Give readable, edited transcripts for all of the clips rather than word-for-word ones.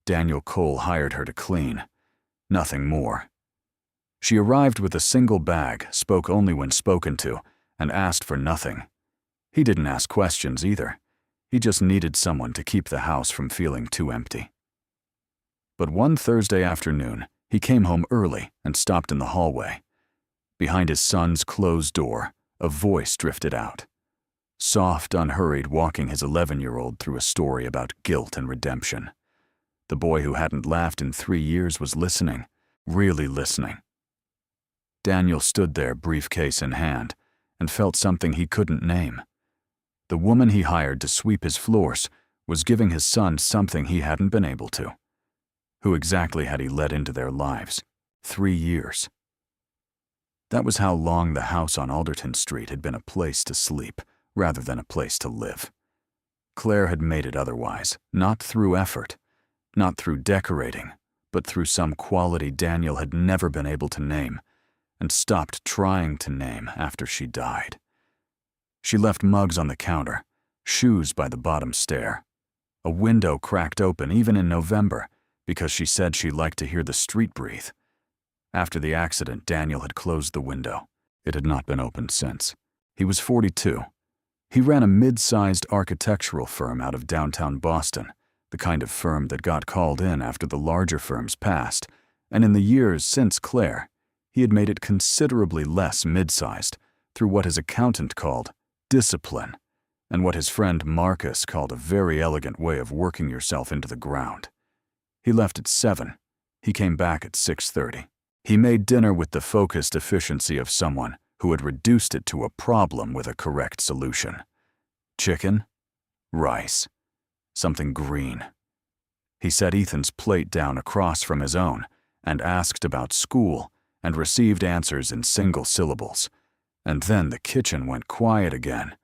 Daniel Cole hired her to clean. Nothing more. She arrived with a single bag, spoke only when spoken to, and asked for nothing. He didn't ask questions either. He just needed someone to keep the house from feeling too empty. But one Thursday afternoon, he came home early and stopped in the hallway. Behind his son's closed door, a voice drifted out. Soft, unhurried, walking his 11-year-old through a story about guilt and redemption. The boy who hadn't laughed in 3 years was listening, really listening. Daniel stood there, briefcase in hand, and felt something he couldn't name. The woman he hired to sweep his floors was giving his son something he hadn't been able to. Who exactly had he let into their lives? 3 years. That was how long the house on Alderton Street had been a place to sleep, rather than a place to live. Claire had made it otherwise, not through effort, not through decorating, but through some quality Daniel had never been able to name, and stopped trying to name after she died. She left mugs on the counter, shoes by the bottom stair. A window cracked open even in November because she said she liked to hear the street breathe. After the accident, Daniel had closed the window. It had not been opened since. He was 42. He ran a mid-sized architectural firm out of downtown Boston, the kind of firm that got called in after the larger firms passed, and in the years since Claire, he had made it considerably less mid-sized through what his accountant called discipline, and what his friend Marcus called a very elegant way of working yourself into the ground. He left at 7. He came back at 6:30. He made dinner with the focused efficiency of someone who had reduced it to a problem with a correct solution. Chicken, rice, something green. He set Ethan's plate down across from his own and asked about school and received answers in single syllables. And then the kitchen went quiet again,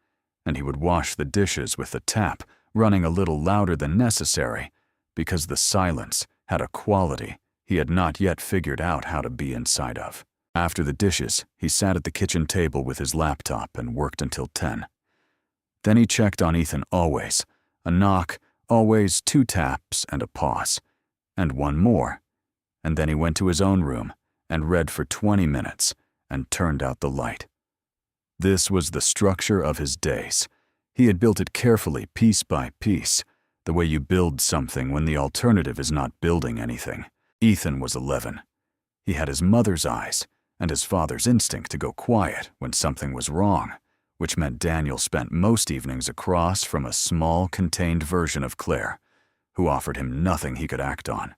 and he would wash the dishes with the tap running a little louder than necessary because the silence had a quality he had not yet figured out how to be inside of. After the dishes, he sat at the kitchen table with his laptop and worked until 10. Then he checked on Ethan always. A knock, always 2 taps and a pause. And one more. And then he went to his own room and read for 20 minutes and turned out the light. This was the structure of his days. He had built it carefully, piece by piece, the way you build something when the alternative is not building anything. Ethan was 11. He had his mother's eyes and his father's instinct to go quiet when something was wrong, which meant Daniel spent most evenings across from a small, contained version of Claire, who offered him nothing he could act on.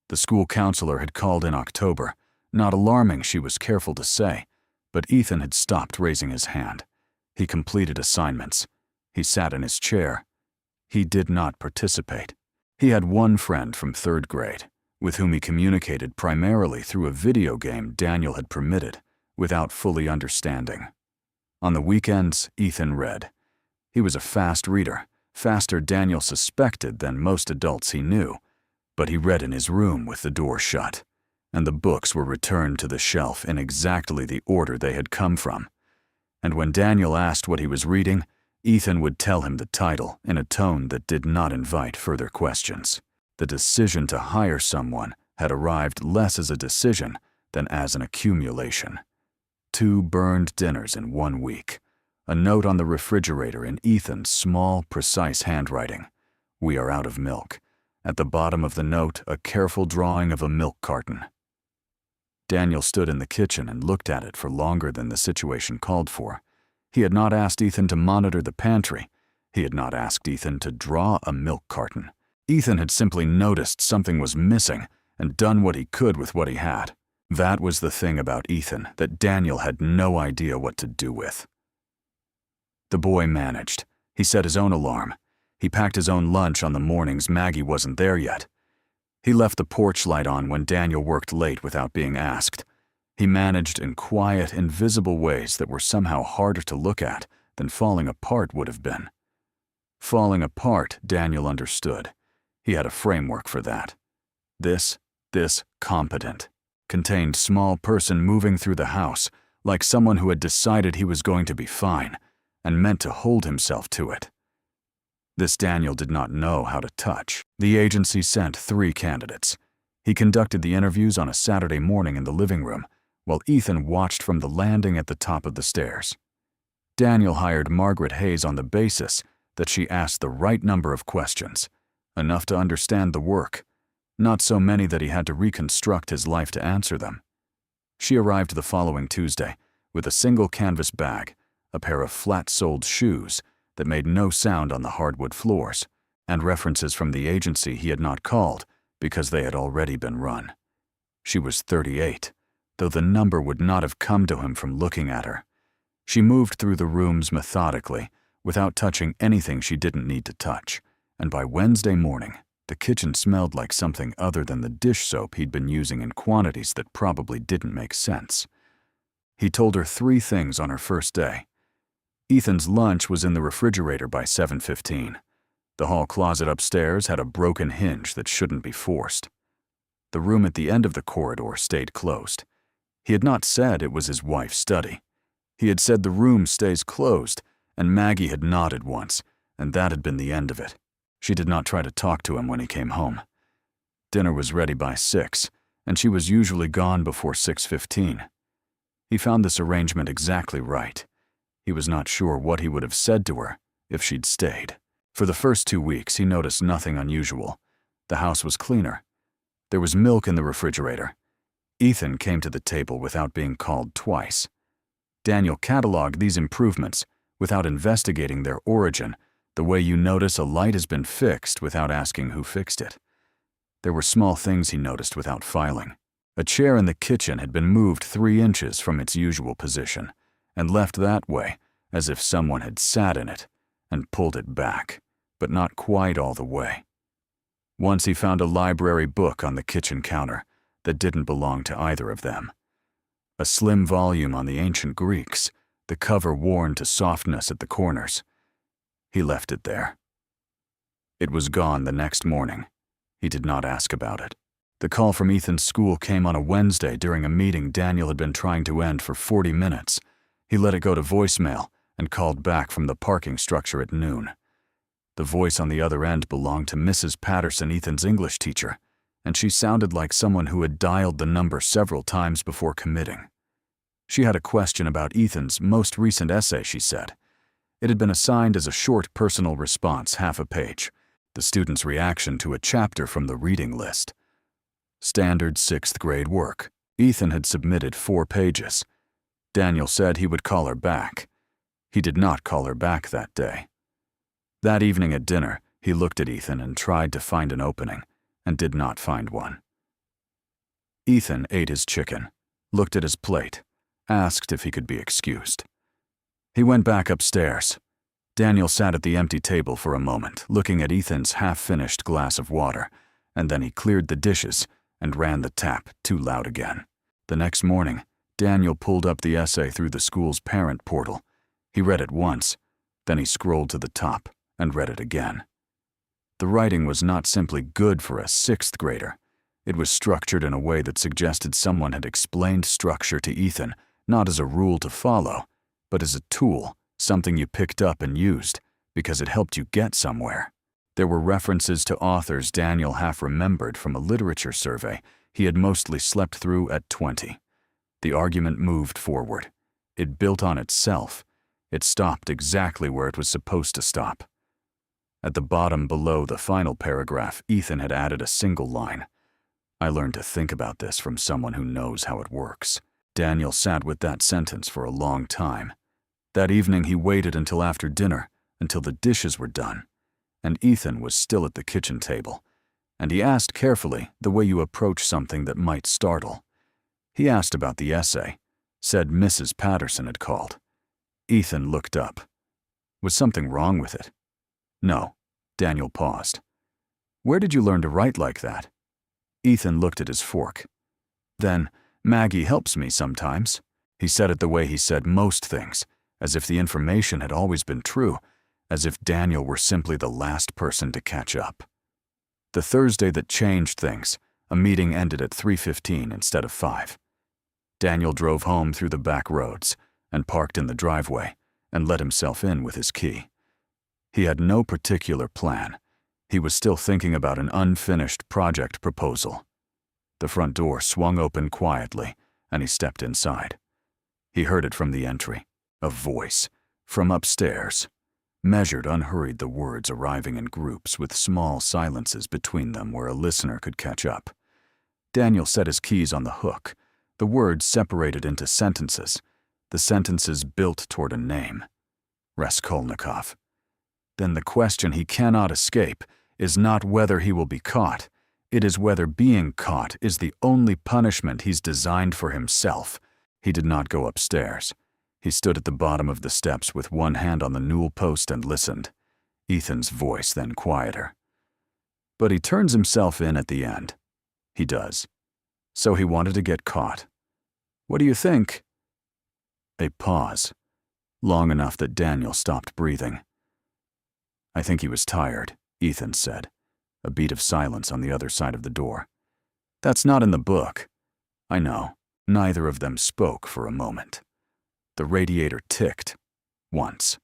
The school counselor had called in October, not alarming, she was careful to say, but Ethan had stopped raising his hand. He completed assignments. He sat in his chair. He did not participate. He had one friend from 3rd grade, with whom he communicated primarily through a video game Daniel had permitted, without fully understanding. On the weekends, Ethan read. He was a fast reader, faster Daniel suspected than most adults he knew, but he read in his room with the door shut, and the books were returned to the shelf in exactly the order they had come from. And when Daniel asked what he was reading, Ethan would tell him the title in a tone that did not invite further questions. The decision to hire someone had arrived less as a decision than as an accumulation. 2 burned dinners in 1 week. A note on the refrigerator in Ethan's small, precise handwriting. "We are out of milk." At the bottom of the note, a careful drawing of a milk carton. Daniel stood in the kitchen and looked at it for longer than the situation called for. He had not asked Ethan to monitor the pantry. He had not asked Ethan to draw a milk carton. Ethan had simply noticed something was missing and done what he could with what he had. That was the thing about Ethan that Daniel had no idea what to do with. The boy managed. He set his own alarm. He packed his own lunch on the mornings Maggie wasn't there yet. He left the porch light on when Daniel worked late without being asked. He managed in quiet, invisible ways that were somehow harder to look at than falling apart would have been. Falling apart, Daniel understood. He had a framework for that. This competent, contained small person moving through the house like someone who had decided he was going to be fine and meant to hold himself to it. This Daniel did not know how to touch. The agency sent 3 candidates. He conducted the interviews on a Saturday morning in the living room, while Ethan watched from the landing at the top of the stairs. Daniel hired Margaret Hayes on the basis that she asked the right number of questions, enough to understand the work, not so many that he had to reconstruct his life to answer them. She arrived the following Tuesday with a single canvas bag, a pair of flat-soled shoes that made no sound on the hardwood floors, and references from the agency he had not called because they had already been run. She was 38, though the number would not have come to him from looking at her. She moved through the rooms methodically, without touching anything she didn't need to touch, and by Wednesday morning, the kitchen smelled like something other than the dish soap he'd been using in quantities that probably didn't make sense. He told her 3 things on her first day. Ethan's lunch was in the refrigerator by 7:15. The hall closet upstairs had a broken hinge that shouldn't be forced. The room at the end of the corridor stayed closed. He had not said it was his wife's study. He had said the room stays closed, and Maggie had nodded once, and that had been the end of it. She did not try to talk to him when he came home. Dinner was ready by 6, and she was usually gone before 6:15. He found this arrangement exactly right. He was not sure what he would have said to her if she'd stayed. For the first 2 weeks, he noticed nothing unusual. The house was cleaner. There was milk in the refrigerator. Ethan came to the table without being called twice. Daniel cataloged these improvements without investigating their origin, the way you notice a light has been fixed without asking who fixed it. There were small things he noticed without filing. A chair in the kitchen had been moved 3 inches from its usual position and left that way as if someone had sat in it and pulled it back, but not quite all the way. Once he found a library book on the kitchen counter that didn't belong to either of them. A slim volume on the ancient Greeks, the cover worn to softness at the corners. He left it there. It was gone the next morning. He did not ask about it. The call from Ethan's school came on a Wednesday during a meeting Daniel had been trying to end for 40 minutes. He let it go to voicemail and called back from the parking structure at noon. The voice on the other end belonged to Mrs. Patterson, Ethan's English teacher, and she sounded like someone who had dialed the number several times before committing. She had a question about Ethan's most recent essay, she said. It had been assigned as a short personal response, half a page, the student's reaction to a chapter from the reading list. Standard 6th grade work. Ethan had submitted 4 pages. Daniel said he would call her back. He did not call her back that day. That evening at dinner, he looked at Ethan and tried to find an opening, and did not find one. Ethan ate his chicken, looked at his plate, asked if he could be excused. He went back upstairs. Daniel sat at the empty table for a moment, looking at Ethan's half-finished glass of water, and then he cleared the dishes and ran the tap too loud again. The next morning, Daniel pulled up the essay through the school's parent portal. He read it once, then he scrolled to the top and read it again. The writing was not simply good for a 6th grader. It was structured in a way that suggested someone had explained structure to Ethan, not as a rule to follow, but as a tool, something you picked up and used, because it helped you get somewhere. There were references to authors Daniel half remembered from a literature survey he had mostly slept through at 20. The argument moved forward. It built on itself. It stopped exactly where it was supposed to stop. At the bottom below the final paragraph, Ethan had added a single line. I learned to think about this from someone who knows how it works. Daniel sat with that sentence for a long time. That evening he waited until after dinner, until the dishes were done, and Ethan was still at the kitchen table, and he asked carefully the way you approach something that might startle. He asked about the essay, said Mrs. Patterson had called. Ethan looked up. Was something wrong with it? No. Daniel paused. Where did you learn to write like that? Ethan looked at his fork. Then, Maggie helps me sometimes. He said it the way he said most things, as if the information had always been true, as if Daniel were simply the last person to catch up. The Thursday that changed things, a meeting ended at 3:15 instead of 5. Daniel drove home through the back roads and parked in the driveway and let himself in with his key. He had no particular plan. He was still thinking about an unfinished project proposal. The front door swung open quietly, and he stepped inside. He heard it from the entry, a voice, from upstairs. Measured, unhurried, the words arriving in groups with small silences between them where a listener could catch up. Daniel set his keys on the hook. The words separated into sentences. The sentences built toward a name. Raskolnikov. Then the question he cannot escape is not whether he will be caught. It is whether being caught is the only punishment he's designed for himself. He did not go upstairs. He stood at the bottom of the steps with one hand on the newel post and listened. Ethan's voice, then quieter. But he turns himself in at the end. He does. So he wanted to get caught. What do you think? A pause, long enough that Daniel stopped breathing. I think he was tired, Ethan said. A beat of silence on the other side of the door. That's not in the book. I know. Neither of them spoke for a moment. The radiator ticked. Once.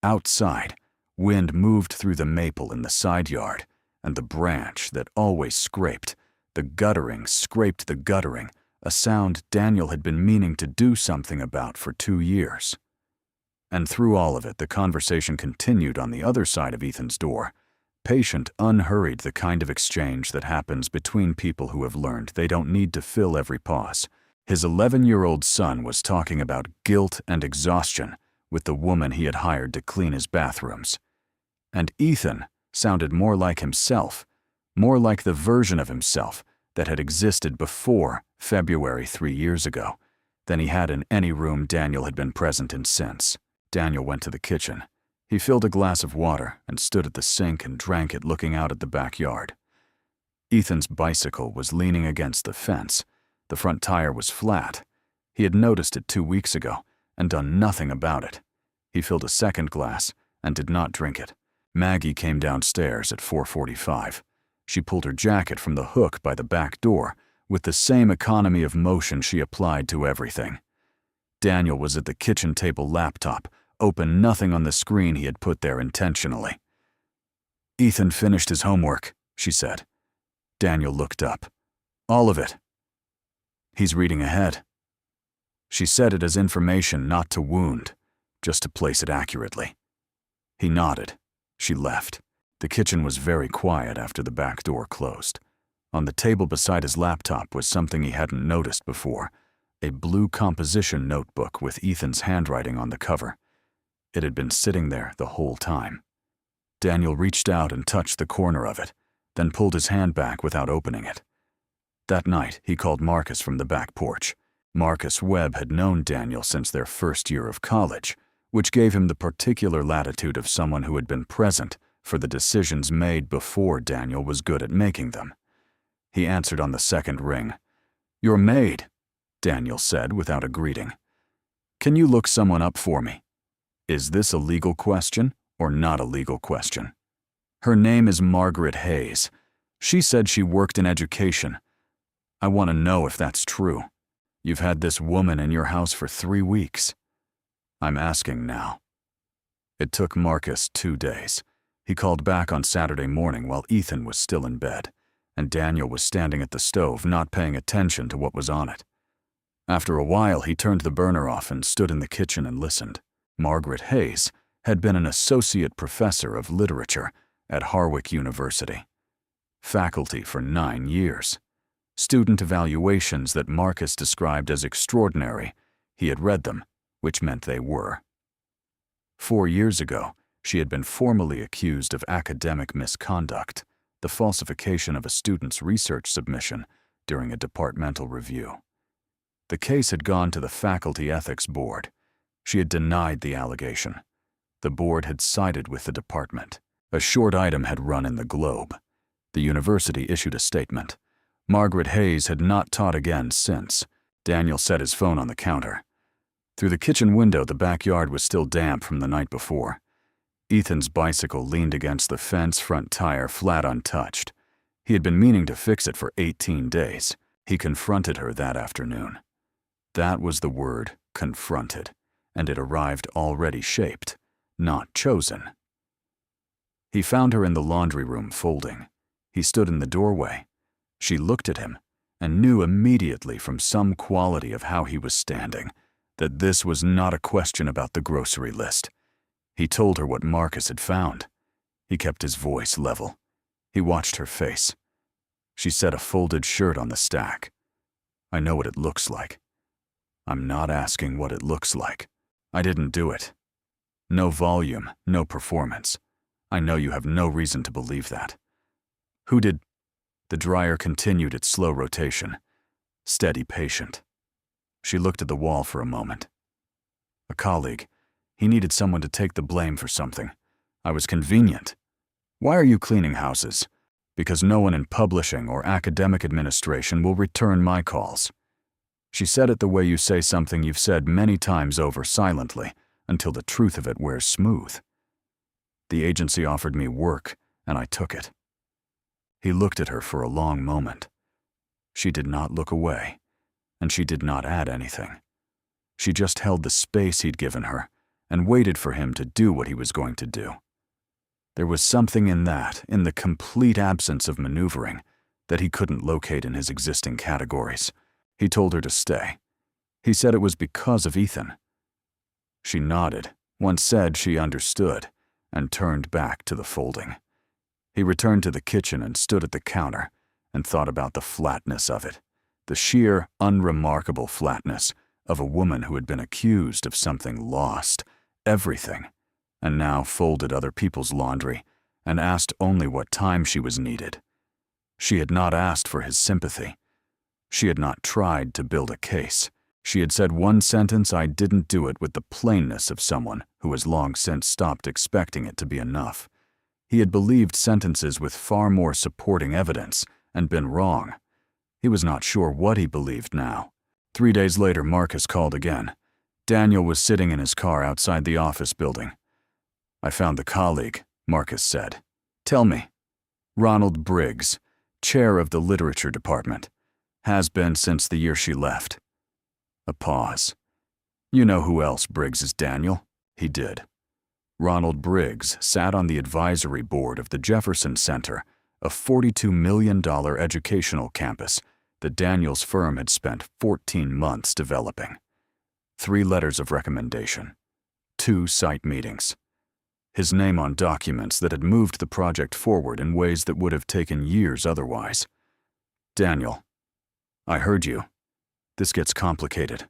Outside, wind moved through the maple in the side yard, and the branch that always scraped, the guttering scraped the guttering, a sound Daniel had been meaning to do something about for 2 years. And through all of it, the conversation continued on the other side of Ethan's door. Patient, unhurried, the kind of exchange that happens between people who have learned they don't need to fill every pause. His 11-year-old son was talking about guilt and exhaustion with the woman he had hired to clean his bathrooms. And Ethan sounded more like himself, more like the version of himself that had existed before February 3 years ago than he had in any room Daniel had been present in since. Daniel went to the kitchen. He filled a glass of water and stood at the sink and drank it, looking out at the backyard. Ethan's bicycle was leaning against the fence. The front tire was flat. He had noticed it 2 weeks ago and done nothing about it. He filled a second glass and did not drink it. Maggie came downstairs at 4:45. She pulled her jacket from the hook by the back door with the same economy of motion she applied to everything. Daniel was at the kitchen table laptop, open nothing on the screen he had put there intentionally. Ethan finished his homework, she said. Daniel looked up. All of it. He's reading ahead. She said it as information not to wound, just to place it accurately. He nodded. She left. The kitchen was very quiet after the back door closed. On the table beside his laptop was something he hadn't noticed before, a blue composition notebook with Ethan's handwriting on the cover. It had been sitting there the whole time. Daniel reached out and touched the corner of it, then pulled his hand back without opening it. That night, he called Marcus from the back porch. Marcus Webb had known Daniel since their first year of college, which gave him the particular latitude of someone who had been present for the decisions made before Daniel was good at making them. He answered on the second ring. "You're Maid," Daniel said without a greeting. "Can you look someone up for me? Is this a legal question or not a legal question? Her name is Margaret Hayes. She said she worked in education. I want to know if that's true. You've had this woman in your house for 3 weeks. I'm asking now." It took Marcus 2 days. He called back on Saturday morning while Ethan was still in bed, and Daniel was standing at the stove not paying attention to what was on it. After a while, he turned the burner off and stood in the kitchen and listened. Margaret Hayes had been an associate professor of literature at Harwick University. Faculty for 9 years. Student evaluations that Marcus described as extraordinary. He had read them, which meant they were. 4 years ago, she had been formally accused of academic misconduct, the falsification of a student's research submission during a departmental review. The case had gone to the Faculty Ethics Board. She had denied the allegation. The board had sided with the department. A short item had run in the Globe. The university issued a statement. Margaret Hayes had not taught again since. Daniel set his phone on the counter. Through the kitchen window, the backyard was still damp from the night before. Ethan's bicycle leaned against the fence front tire, flat untouched. He had been meaning to fix it for 18 days. He confronted her that afternoon. That was the word, confronted, and it arrived already shaped, not chosen. He found her in the laundry room folding. He stood in the doorway. She looked at him and knew immediately from some quality of how he was standing that this was not a question about the grocery list. He told her what Marcus had found. He kept his voice level. He watched her face. She set a folded shirt on the stack. I know what it looks like. I'm not asking what it looks like. I didn't do it. No volume, no performance. I know you have no reason to believe that. Who did? The dryer continued its slow rotation. Steady, patient. She looked at the wall for a moment. A colleague. He needed someone to take the blame for something. I was convenient. Why are you cleaning houses? Because no one in publishing or academic administration will return my calls. She said it the way you say something you've said many times over silently, until the truth of it wears smooth. The agency offered me work, and I took it. He looked at her for a long moment. She did not look away, and she did not add anything. She just held the space he'd given her and waited for him to do what he was going to do. There was something in that, in the complete absence of maneuvering, that he couldn't locate in his existing categories. He told her to stay. He said it was because of Ethan. She nodded, once said she understood, and turned back to the folding. He returned to the kitchen and stood at the counter and thought about the flatness of it, the sheer, unremarkable flatness of a woman who had been accused of something lost, everything, and now folded other people's laundry and asked only what time she was needed. She had not asked for his sympathy. She had not tried to build a case. She had said one sentence, I didn't do it, with the plainness of someone who has long since stopped expecting it to be enough. He had believed sentences with far more supporting evidence and been wrong. He was not sure what he believed now. 3 days later, Marcus called again. Daniel was sitting in his car outside the office building. I found the colleague, Marcus said. Tell me. Ronald Briggs, chair of the literature department. Has been since the year she left. A pause. You know who else Briggs is, Daniel? He did. Ronald Briggs sat on the advisory board of the Jefferson Center, a $42 million educational campus that Daniel's firm had spent 14 months developing. 3 letters of recommendation. 2 site meetings. His name on documents that had moved the project forward in ways that would have taken years otherwise. Daniel, I heard you. This gets complicated.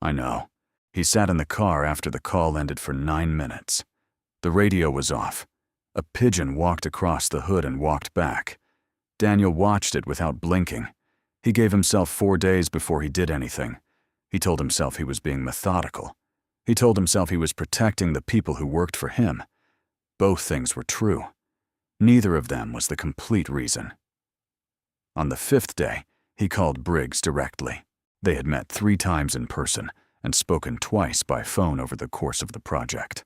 I know. He sat in the car after the call ended for 9 minutes. The radio was off. A pigeon walked across the hood and walked back. Daniel watched it without blinking. He gave himself 4 days before he did anything. He told himself he was being methodical. He told himself he was protecting the people who worked for him. Both things were true. Neither of them was the complete reason. On the 5th day, he called Briggs directly. They had met 3 times in person and spoken twice by phone over the course of the project.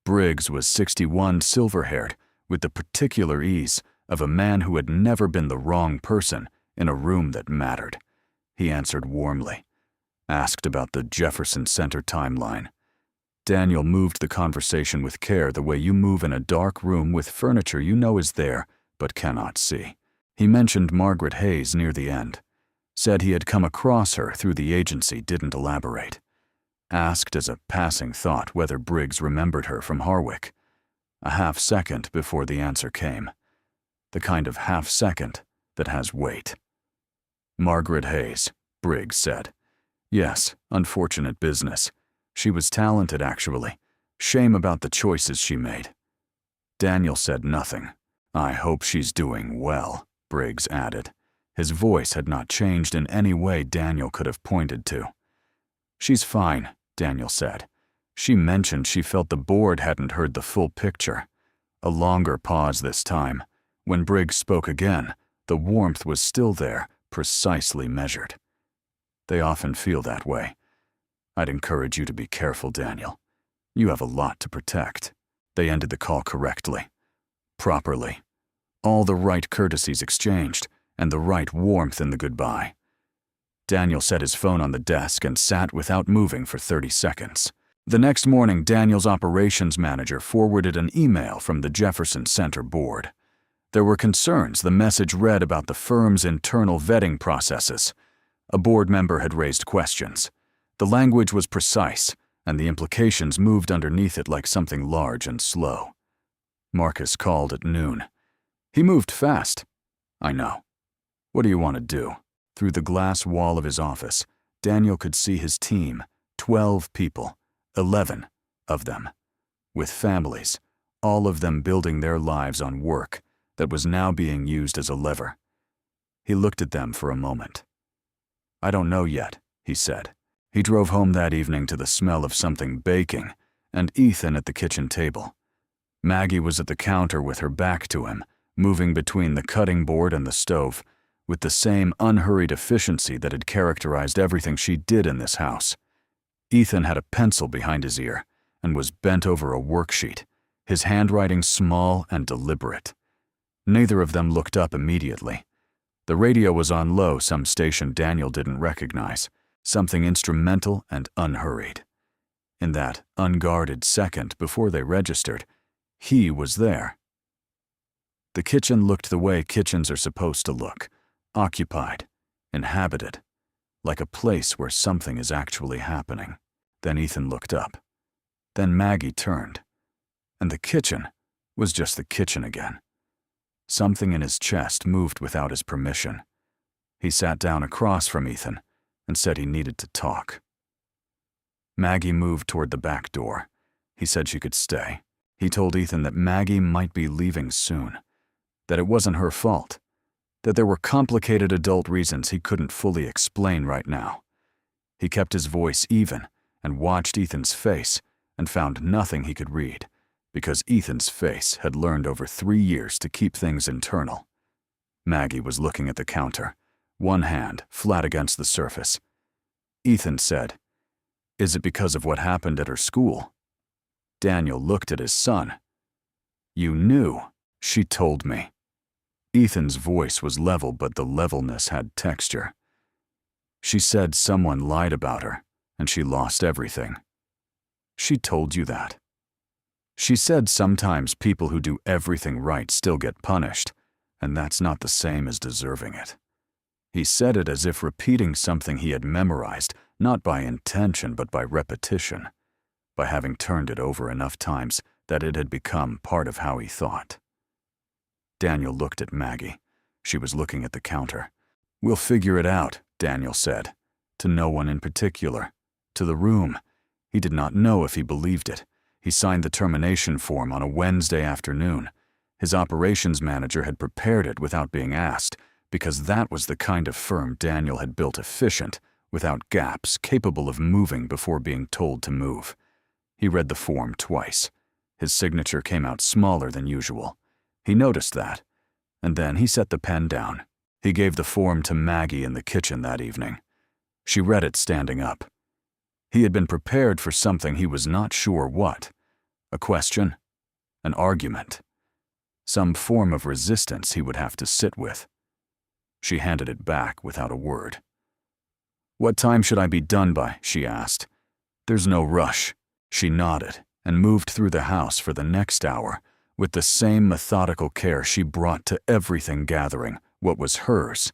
Briggs was 61, silver-haired, with the particular ease of a man who had never been the wrong person in a room that mattered. He answered warmly, asked about the Jefferson Center timeline. Daniel moved the conversation with care, the way you move in a dark room with furniture you know is there but cannot see. He mentioned Margaret Hayes near the end. Said he had come across her through the agency, didn't elaborate. Asked as a passing thought whether Briggs remembered her from Harwick. A half-second before the answer came. The kind of half-second that has weight. Margaret Hayes, Briggs said. Yes, unfortunate business. She was talented, actually. Shame about the choices she made. Daniel said nothing. I hope she's doing well, Briggs added. His voice had not changed in any way Daniel could have pointed to. She's fine, Daniel said. She mentioned she felt the board hadn't heard the full picture. A longer pause this time. When Briggs spoke again, the warmth was still there, precisely measured. They often feel that way. I'd encourage you to be careful, Daniel. You have a lot to protect. They ended the call correctly. Properly. All the right courtesies exchanged, and the right warmth in the goodbye. Daniel set his phone on the desk and sat without moving for 30 seconds. The next morning, Daniel's operations manager forwarded an email from the Jefferson Center board. There were concerns the message read about the firm's internal vetting processes. A board member had raised questions. The language was precise, and the implications moved underneath it like something large and slow. Marcus called at noon. He moved fast. I know. What do you want to do? Through the glass wall of his office, Daniel could see his team, 12 people, 11 of them, with families, all of them building their lives on work that was now being used as a lever. He looked at them for a moment. I don't know yet, he said. He drove home that evening to the smell of something baking, and Ethan at the kitchen table. Maggie was at the counter with her back to him, moving between the cutting board and the stove, with the same unhurried efficiency that had characterized everything she did in this house. Ethan had a pencil behind his ear and was bent over a worksheet, his handwriting small and deliberate. Neither of them looked up immediately. The radio was on low, some station Daniel didn't recognize, something instrumental and unhurried. In that unguarded second before they registered, he was there. The kitchen looked the way kitchens are supposed to look, occupied, inhabited, like a place where something is actually happening. Then Ethan looked up. Then Maggie turned. And the kitchen was just the kitchen again. Something in his chest moved without his permission. He sat down across from Ethan and said he needed to talk. Maggie moved toward the back door. He said she could stay. He told Ethan that Maggie might be leaving soon, that it wasn't her fault, that there were complicated adult reasons he couldn't fully explain right now. He kept his voice even and watched Ethan's face and found nothing he could read, because Ethan's face had learned over 3 years to keep things internal. Maggie was looking at the counter, one hand flat against the surface. Ethan said, "Is it because of what happened at her school?" Daniel looked at his son. "You knew," she told me. Ethan's voice was level, but the levelness had texture. "She said someone lied about her, and she lost everything." "She told you that?" "She said sometimes people who do everything right still get punished, and that's not the same as deserving it." He said it as if repeating something he had memorized, not by intention but by repetition, by having turned it over enough times that it had become part of how he thought. Daniel looked at Maggie. She was looking at the counter. "We'll figure it out," Daniel said, to no one in particular, to the room. He did not know if he believed it. He signed the termination form on a Wednesday afternoon. His operations manager had prepared it without being asked, because that was the kind of firm Daniel had built, efficient, without gaps, capable of moving before being told to move. He read the form twice. His signature came out smaller than usual. He noticed that, and then he set the pen down. He gave the form to Maggie in the kitchen that evening. She read it standing up. He had been prepared for something he was not sure what. A question, an argument, some form of resistance he would have to sit with. She handed it back without a word. "What time should I be done by?" she asked. "There's no rush." She nodded and moved through the house for the next hour with the same methodical care she brought to everything gathering what was hers,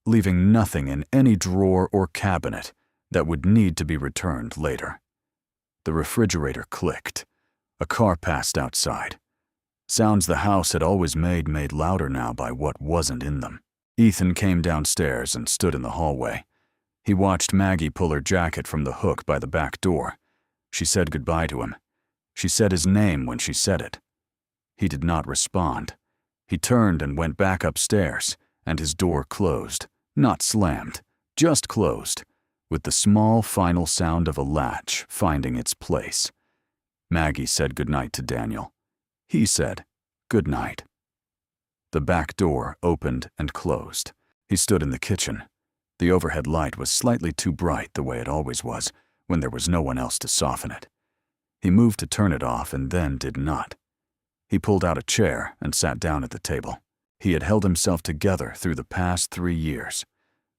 leaving nothing in any drawer or cabinet that would need to be returned later. The refrigerator clicked. A car passed outside. Sounds the house had always made louder now by what wasn't in them. Ethan came downstairs and stood in the hallway. He watched Maggie pull her jacket from the hook by the back door. She said goodbye to him. She said his name when she said it. He did not respond. He turned and went back upstairs, and his door closed, not slammed, just closed, with the small final sound of a latch finding its place. Maggie said goodnight to Daniel. He said goodnight. The back door opened and closed. He stood in the kitchen. The overhead light was slightly too bright, the way it always was, when there was no one else to soften it. He moved to turn it off and then did not. He pulled out a chair and sat down at the table. He had held himself together through the past 3 years,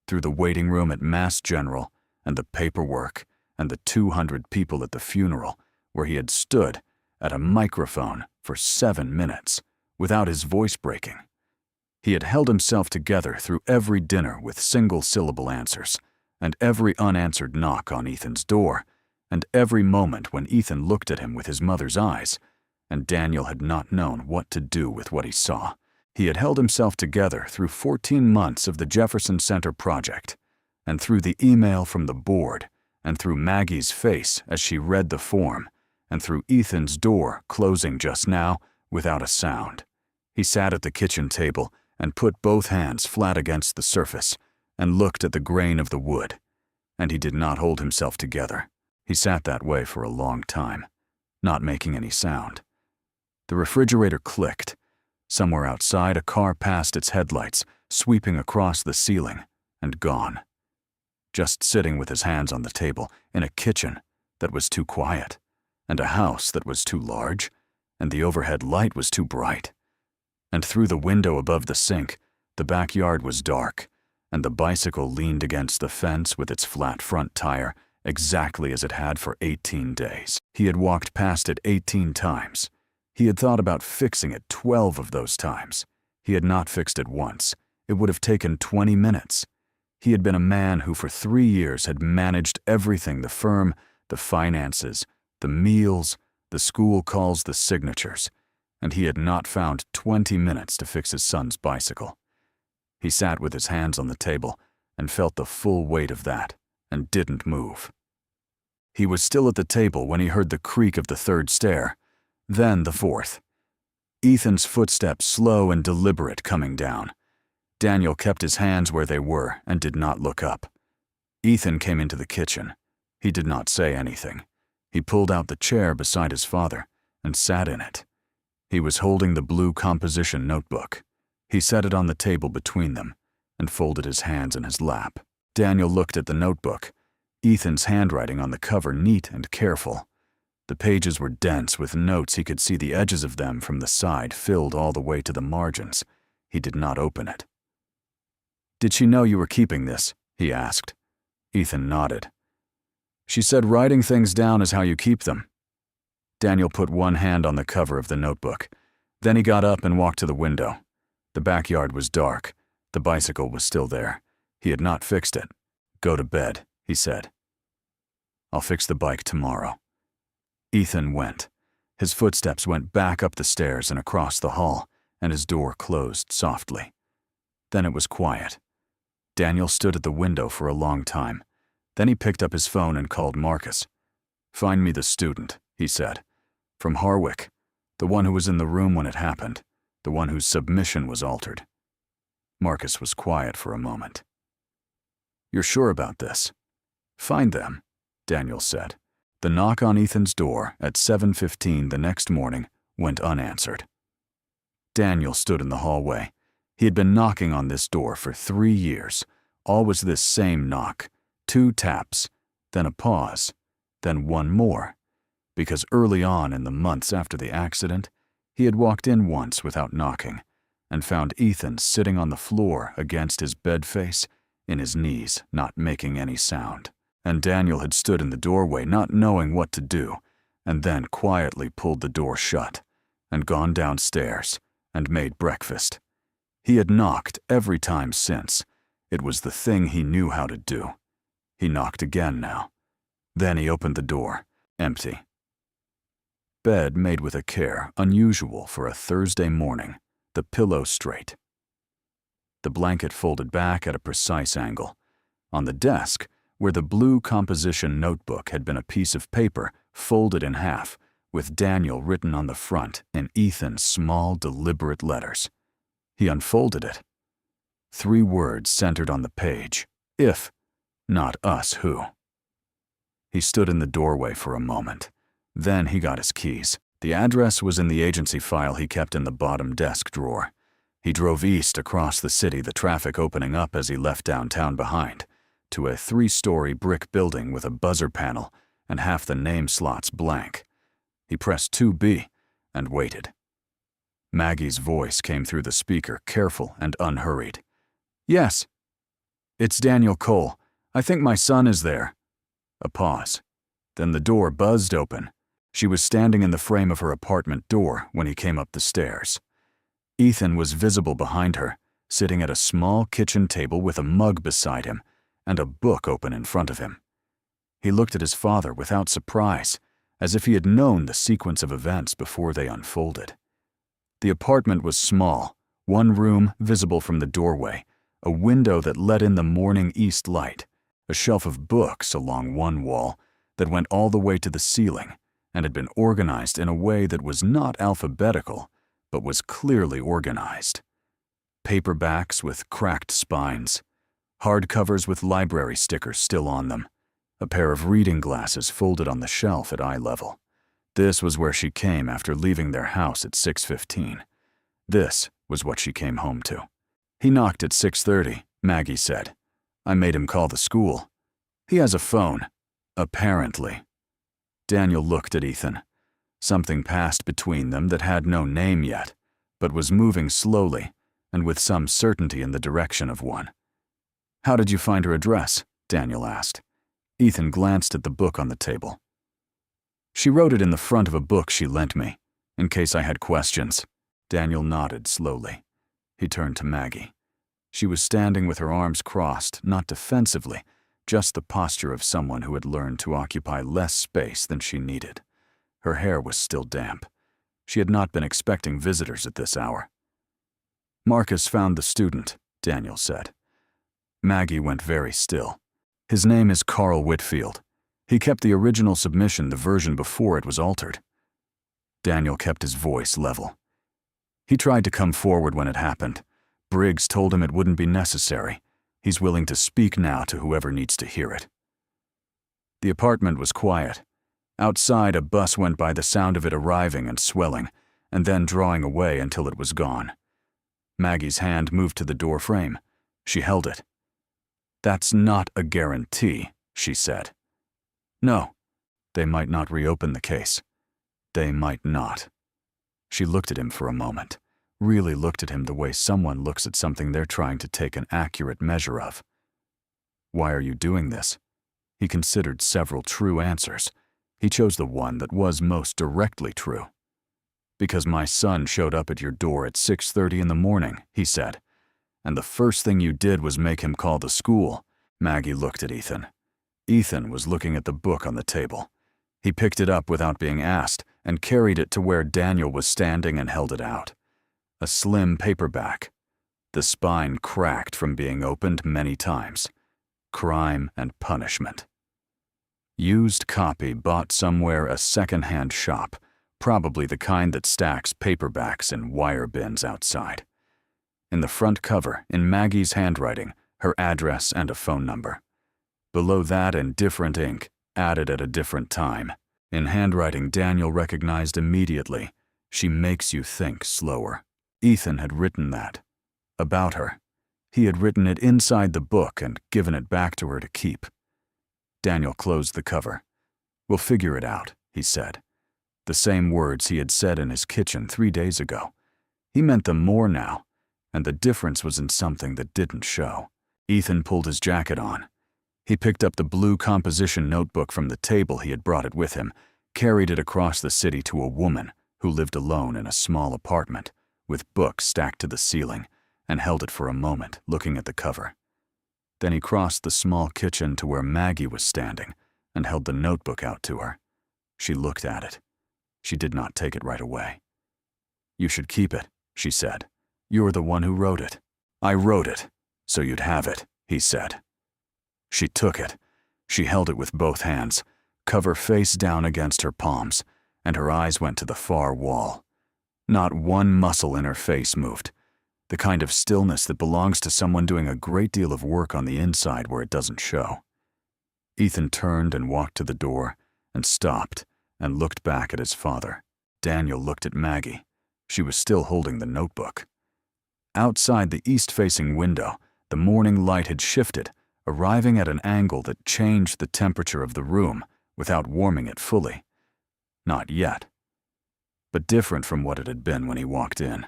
through the waiting room at Mass General and the paperwork and the 200 people at the funeral, where he had stood at a microphone for 7 minutes without his voice breaking. He had held himself together through every dinner with single-syllable answers, and every unanswered knock on Ethan's door, and every moment when Ethan looked at him with his mother's eyes, and Daniel had not known what to do with what he saw. He had held himself together through 14 months of the Jefferson Center project, and through the email from the board, and through Maggie's face as she read the form, and through Ethan's door closing just now without a sound. He sat at the kitchen table and put both hands flat against the surface and looked at the grain of the wood, and he did not hold himself together. He sat that way for a long time, not making any sound. The refrigerator clicked. Somewhere outside, a car passed its headlights, sweeping across the ceiling, and gone. Just sitting with his hands on the table in a kitchen that was too quiet, and a house that was too large, and the overhead light was too bright. And through the window above the sink, the backyard was dark, and the bicycle leaned against the fence with its flat front tire exactly as it had for 18 days. He had walked past it 18 times. He had thought about fixing it 12 of those times. He had not fixed it once. It would have taken 20 minutes. He had been a man who for 3 years had managed everything: the firm, the finances, the meals, the school calls, the signatures, and he had not found 20 minutes to fix his son's bicycle. He sat with his hands on the table and felt the full weight of that, and didn't move. He was still at the table when he heard the creak of the third stair, then the fourth. Ethan's footsteps, slow and deliberate, coming down. Daniel kept his hands where they were and did not look up. Ethan came into the kitchen. He did not say anything. He pulled out the chair beside his father and sat in it. He was holding the blue composition notebook. He set it on the table between them and folded his hands in his lap. Daniel looked at the notebook, Ethan's handwriting on the cover neat and careful. The pages were dense with notes. He could see the edges of them from the side, filled all the way to the margins. He did not open it. "Did she know you were keeping this?" he asked. Ethan nodded. "She said writing things down is how you keep them." Daniel put one hand on the cover of the notebook. Then he got up and walked to the window. The backyard was dark. The bicycle was still there. He had not fixed it. "Go to bed," he said. "I'll fix the bike tomorrow." Ethan went. His footsteps went back up the stairs and across the hall, and his door closed softly. Then it was quiet. Daniel stood at the window for a long time. Then he picked up his phone and called Marcus. "Find me the student," he said. "From Harwick. The one who was in the room when it happened. The one whose submission was altered." Marcus was quiet for a moment. "You're sure about this?" "Find them," Daniel said. The knock on Ethan's door at 7:15 the next morning went unanswered. Daniel stood in the hallway. He had been knocking on this door for 3 years. Always this same knock. 2 taps, then a pause, then one more. Because early on in the months after the accident, he had walked in once without knocking and found Ethan sitting on the floor against his bed face, in his knees, not making any sound. And Daniel had stood in the doorway not knowing what to do, and then quietly pulled the door shut and gone downstairs and made breakfast. He had knocked every time since. It was the thing he knew how to do. He knocked again now. Then he opened the door. Empty. Bed made with a care unusual for a Thursday morning, the pillow straight. The blanket folded back at a precise angle. On the desk, where the blue composition notebook had been a piece of paper folded in half, with Daniel written on the front in Ethan's small, deliberate letters. He unfolded it. 3 words centered on the page. If, not us, who. He stood in the doorway for a moment. Then he got his keys. The address was in the agency file he kept in the bottom desk drawer. He drove east across the city, the traffic opening up as he left downtown behind, to a 3-story brick building with a buzzer panel and half the name slots blank. He pressed 2B and waited. Maggie's voice came through the speaker, careful and unhurried. "Yes." "It's Daniel Cole. I think my son is there." A pause. Then the door buzzed open. She was standing in the frame of her apartment door when he came up the stairs. Ethan was visible behind her, sitting at a small kitchen table with a mug beside him and a book open in front of him. He looked at his father without surprise, as if he had known the sequence of events before they unfolded. The apartment was small, one room visible from the doorway, a window that let in the morning east light, a shelf of books along one wall that went all the way to the ceiling and had been organized in a way that was not alphabetical, but was clearly organized. Paperbacks with cracked spines, hardcovers with library stickers still on them, a pair of reading glasses folded on the shelf at eye level. This was where she came after leaving their house at 6:15. This was what she came home to. He knocked at 6:30, Maggie said. I made him call the school. He has a phone, apparently. Daniel looked at Ethan. Something passed between them that had no name yet, but was moving slowly and with some certainty in the direction of one. How did you find her address? Daniel asked. Ethan glanced at the book on the table. She wrote it in the front of a book she lent me, in case I had questions. Daniel nodded slowly. He turned to Maggie. She was standing with her arms crossed, not defensively, just the posture of someone who had learned to occupy less space than she needed. Her hair was still damp. She had not been expecting visitors at this hour. Marcus found the student, Daniel said. Maggie went very still. His name is Carl Whitfield. He kept the original submission, the version before it was altered. Daniel kept his voice level. He tried to come forward when it happened. Briggs told him it wouldn't be necessary. He's willing to speak now to whoever needs to hear it. The apartment was quiet. Outside, a bus went by, the sound of it arriving and swelling, and then drawing away until it was gone. Maggie's hand moved to the door frame. She held it. That's not a guarantee, she said. No, they might not reopen the case. They might not. She looked at him for a moment, really looked at him the way someone looks at something they're trying to take an accurate measure of. Why are you doing this? He considered several true answers. He chose the one that was most directly true. Because my son showed up at your door at 6:30 in the morning, he said. And the first thing you did was make him call the school. Maggie looked at Ethan. Ethan was looking at the book on the table. He picked it up without being asked and carried it to where Daniel was standing and held it out. A slim paperback. The spine cracked from being opened many times. Crime and Punishment. Used copy bought somewhere, a second-hand shop, probably the kind that stacks paperbacks in wire bins outside. In the front cover, in Maggie's handwriting, her address and a phone number. Below that, in different ink, added at a different time. In handwriting Daniel recognized immediately, she makes you think slower. Ethan had written that. About her. He had written it inside the book and given it back to her to keep. Daniel closed the cover. We'll figure it out, he said. The same words he had said in his kitchen 3 days ago. He meant them more now, and the difference was in something that didn't show. Ethan pulled his jacket on. He picked up the blue composition notebook from the table he had brought it with him, carried it across the city to a woman who lived alone in a small apartment, with books stacked to the ceiling, and held it for a moment, looking at the cover. Then he crossed the small kitchen to where Maggie was standing and held the notebook out to her. She looked at it. She did not take it right away. You should keep it, she said. You're the one who wrote it. I wrote it, so you'd have it, he said. She took it. She held it with both hands, cover face down against her palms, and her eyes went to the far wall. Not one muscle in her face moved, the kind of stillness that belongs to someone doing a great deal of work on the inside where it doesn't show. Ethan turned and walked to the door and stopped and looked back at his father. Daniel looked at Maggie. She was still holding the notebook. Outside the east-facing window, the morning light had shifted, arriving at an angle that changed the temperature of the room without warming it fully. Not yet, but different from what it had been when he walked in.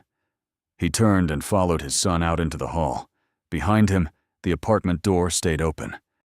He turned and followed his son out into the hall. Behind him, the apartment door stayed open.